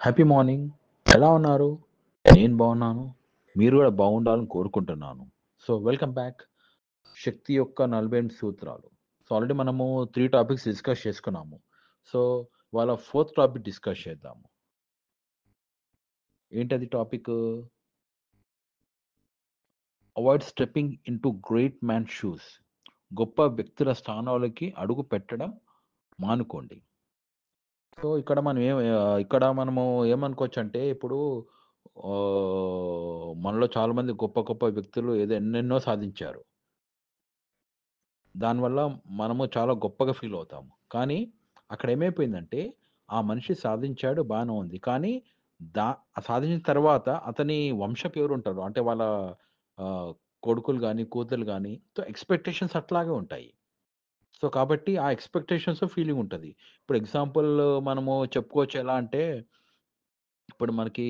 Happy morning. ఎలా ఉన్నారు? నేను బాగున్నాను. మీరు కూడా బాగుండాలని కోరుకుంటున్నాను. So, welcome back. శక్తి యొక్క 48 సూత్రాలు. సో, ఆల్రెడీ మనము 3 టాపిక్స్ డిస్కస్ చేసుకున్నాము. సో, ఇవాళ ఫోర్త్ టాపిక్ డిస్కస్ చేద్దాము. ఏంటది topic? Avoid stepping into great man shoes. గొప్ప వ్యక్తుల స్థానాలకి అడుగు పెట్టడం మానుకోండి. సో, ఇక్కడ మనము ఏమనుకోవచ్చంటే ఇప్పుడు మనలో చాలామంది గొప్ప గొప్ప వ్యక్తులు ఎన్నెన్నో సాధించారు. దానివల్ల మనము చాలా గొప్పగా ఫీల్ అవుతాము. కానీ అక్కడ ఏమైపోయిందంటే, ఆ మనిషి సాధించాడు బానే ఉంది. కానీ దా సాధించిన తర్వాత అతని వంశపు ఎవరుంటారు, అంటే వాళ్ళ ఆహ్, కొడుకులు గాని, కూతుర్లు గాని సో, ఎక్స్‌పెక్టేషన్స్ అట్లాగే ఉంటాయి. సో, కాబట్టి ఆ ఎక్స్‌పెక్టేషన్స్ ఫీలింగ్ ఉంటది. ఇప్పుడు ఎగ్జాంపుల్ మనము చెప్పుకోవచ్చు ఎలా అంటే, ఇప్పుడు మనకి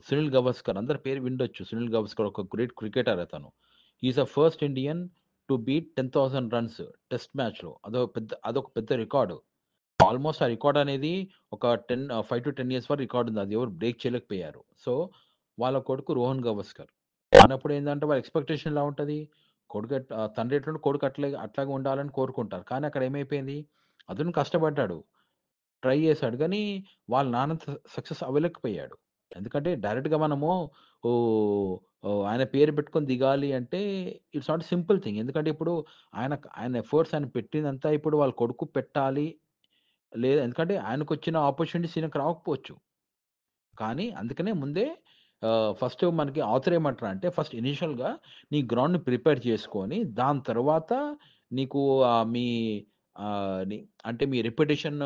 'సునీల్ గవాస్కర్' అందరి పేరు వినుండొచ్చు. 'సునీల్ గవాస్కర్' ఒక గ్రేట్ క్రికెటర్ అతను. He is the first Indian to beat 10,000 runs test మ్యాచ్‌లో. అదొక పెద్ద రికార్డ్. ఆల్‌మోస్ట్ ఆ రికార్డ్ అనేది ఒక 5-10 ఇయర్స్ వరకు రికార్డ్ ఉంది. అది ఎవరు బ్రేక్ చేయలేకపోయారు. సో, వాళ్ళ కొడుకు 'రోహన్ గవాస్కర్.' అన్నప్పుడు ఏందంటే వాళ్ళ ఎక్స్‌పెక్టేషన్ ఎలా ఉంటది? తండ్రి ఎట్లుంటే కొడుకు అట్లాగే ఉండాలని కోరుకుంటారు. కానీ అక్కడ ఏమైపోయింది? అతను కష్టపడ్డాడు. ట్రై చేశాడు. గానీ వాళ్ళ నాన్న సక్సెస్ అవ్వలేకపోయాడు. ఎందుకంటే డైరెక్ట్‌గా మనము ఓహ్! ఆయన పేరు పెట్టుకొని దిగాలి అంటే ఇట్స్ నాట్ సింపుల్ థింగ్. ఎందుకంటే ఇప్పుడు ఆయన ఎఫర్ట్స్ ఆయన పెట్టిందంతా ఇప్పుడు వాళ్ళ కొడుకు పెట్టాలి. ఎందుకంటే ఆయనకొచ్చిన ఆపర్చునిటీస్ ఈయనకు రాకపోవచ్చు. కానీ అందుకనే ముందే ఫస్ట్ మనకి ఆథర్ ఏమంటారంటే ఫస్ట్ ఇనీషియల్‌గా నీ గ్రౌండ్‌ని ప్రిపేర్ చేసుకొని దాని తర్వాత నీకు మీ ఆహ్, ని అంటే మీ రిప్యుటేషన్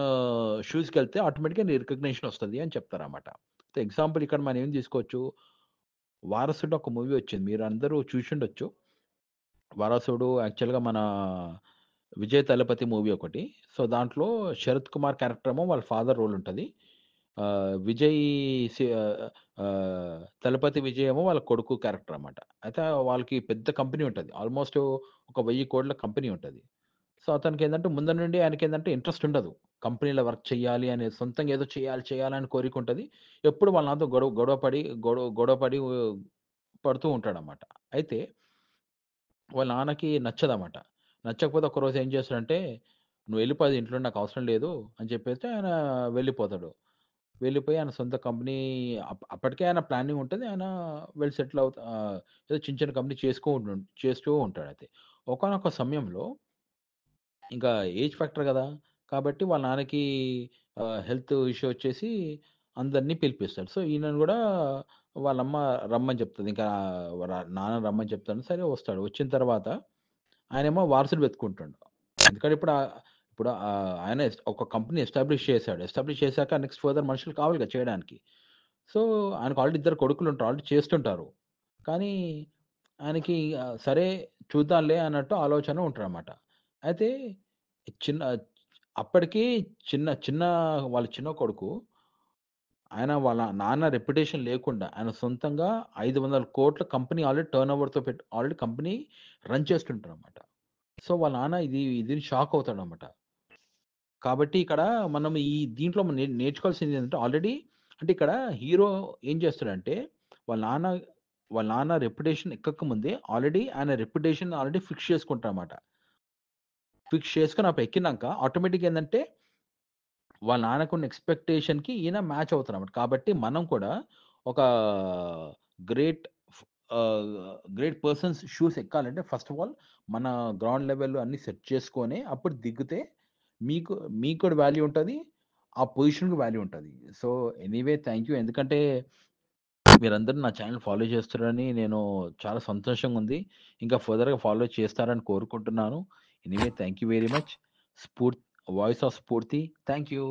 షూస్‌కెళ్తే ఆటోమేటిక్‌గా నీ రికగ్నిషన్ వస్తది అని చెప్తారన్నమాట. సో, ఎగ్జాంపుల్ ఇక్కడ మనం ఏం తీసుకోవచ్చు. 'వారసుడు' ఒక మూవీ వచ్చింది. మీరందరూ చూసుండొచ్చు. 'వారసుడు' యాక్చువల్‌గా మన 'విజయ్ తలపతి' మూవీ ఒకటి. సో, దాంట్లో 'శరత్ కుమార్' క్యారెక్టర్ ఏమో వాళ్ళ ఫాదర్ రోల్ ఉంటది. విజయ్ సి ఆహ్, ఆహ్, 'తలపతి విజయ్' ఏమో వాళ్ళ కొడుకు క్యారెక్టర్ అన్నమాట. అయితే వాళ్ళకి పెద్ద కంపెనీ ఉంటది. ఆల్‌మోస్ట్ ఒక 1000,00,00,000 కంపెనీ ఉంటది. సో, అతనికేందంటే ముందు నుండి ఆయనకేందంటే ఇంట్రెస్ట్ ఉండదు. కంపెనీలో వర్క్ చేయాలి అనే సొంతంగా ఏదో చేయాలని కోరికుంటది. ఎప్పుడు వాళ్ళ నాన్నతో గొడవ పడి పడుతూ ఉంటాడన్నమాట. అయితే వాళ్ళ నాన్నకి నచ్చదన్నమాట. నచ్చకపోతే ఒకరోజు ఏం చేస్తాడంటే, "నువ్వెళ్ళిపో ఇంట్లో నాకు అవసరం లేదు" అని చెప్పేసి ఆయన వెళ్ళిపోతాడు. వెళ్ళిపోయి ఆయన సొంత కంపెనీ అప్పటికే ఆయన ప్లానింగ్ ఉంటది. ఆయన వెల్ సెటిల్ ఏదో చిన్న చిన్న కంపెనీ చేస్తూ ఉంటాడయితే. ఒకానొక సమయంలో ఇంకా ఏజ్ ఫ్యాక్టర్ గదా! కాబట్టి వాళ్ళ నాన్నకి హెల్త్ ఇష్యూ వచ్చేసి అందరిని పిలిపిస్తాడు. సో, ఈయనను గూడా వాళ్ళమ్మ రమ్మని చెప్తది. ఇంకా నాన్నని రమ్మని చెప్తాను. సరే వస్తాడు. వచ్చిన తర్వాత ఆయనేమో వారసుడు వెతుక్కుంటుండు. ఎందుకంటే ఆయన ఒక కంపెనీ ఎస్టాబ్లిష్ చేశాడు. ఎస్టాబ్లిష్ చేశాక నెక్స్ట్ ఫర్దర్ మనుషులు కావాలి కదా చేయడానికి. సో, ఆయనకు ఆల్రెడీ ఇద్దరు కొడుకులుంటారు. ఆల్రెడీ చేస్తుంటారు. కానీ ఆయనకి సరే చూద్దాంలే అన్నట్టు ఆలోచన ఉంటదన్నమాట. అయితే చిన్న అప్పటికి చిన్న వాళ్ళ చిన్న కొడుకు వాళ్ళ నాన్న రెప్యుటేషన్ లేకుండా ఆయన సొంతంగా 500,00,00,000 కంపెనీ ఆల్రెడీ టర్నోవర్‌తో ఆల్రెడీ కంపెనీ రన్ చేస్తుంటారన్నమాట. సో, వాళ్ళ నాన్న ఇది షాక్ అవుతాడన్నమాట. కాబట్టి ఇక్కడ మనం దీంట్లో మనం నేర్చుకోవాల్సిందేంటంటే ఆల్రెడీ అంటే ఇక్కడ హీరో ఏం చేస్తాడంటే వాళ్ళ నాన్న వాళ్ళ నాన్న రెప్యుటేషన్ ఎక్కక ముందే ఆయన రెప్యుటేషన్ ఆల్రెడీ ఫిక్స్ చేసుకుంటాడన్నమాట. ఫిక్స్ చేసుకొని అప్పుడు ఎక్కినంక ఆటోమేటిక్‌గా ఏందంటే వాళ్ళ నాన్నకున్న ఎక్స్‌పెక్టేషన్‌కి ఈయన మ్యాచ్ అవుతాడన్నమాట. కాబట్టి మనం కూడా ఒక గ్రేట్ ఫ్ ఆహ్, గ్రేట్ పర్సన్స్ షూస్ ఎక్కాలంటే ఫస్ట్ ఆఫ్ ఆల్ మన గ్రౌండ్ లెవెల్ అన్నీ సెట్ చేసుకొని అప్పుడు దిగితే మీకు మీకు కూడా వాల్యూ ఉంటది. ఆ పొజిషన్‌కి వాల్యూ ఉంటది. So, anyway thank you. ఎందుకంటే మీరందరూ నా ఛానెల్ ఫాలో చేస్తున్నారని నేను చాలా సంతోషంగా ఉంది. ఇంకా ఫర్దర్‌గా ఫాలో చేస్తారని కోరుకుంటున్నాను. Anyway thank you very much. స్ఫూర్ voice of Sphoorthi. Thank you.